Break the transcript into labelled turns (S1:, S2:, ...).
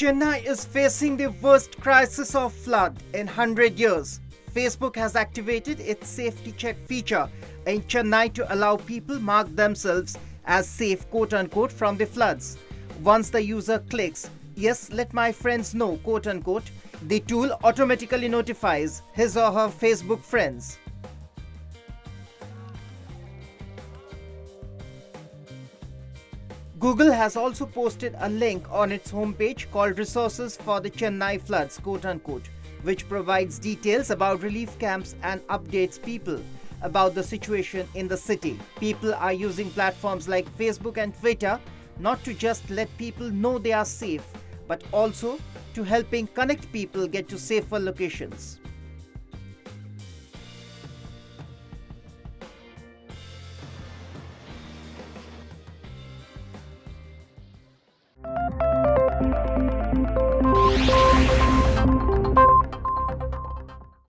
S1: Chennai is facing the worst crisis of flood in 100 years. Facebook has activated its safety check feature in Chennai to allow people mark themselves as safe quote-unquote from the floods. Once the user clicks, "Yes, let my friends know," quote-unquote, the tool automatically notifies his or her Facebook friends. Google has also posted a link on its homepage called "Resources for the Chennai Floods," quote-unquote, which provides details about relief camps and updates people about the situation in the city. People are using platforms like Facebook and Twitter not to just let people know they are safe, but also to helping connect people get to safer locations.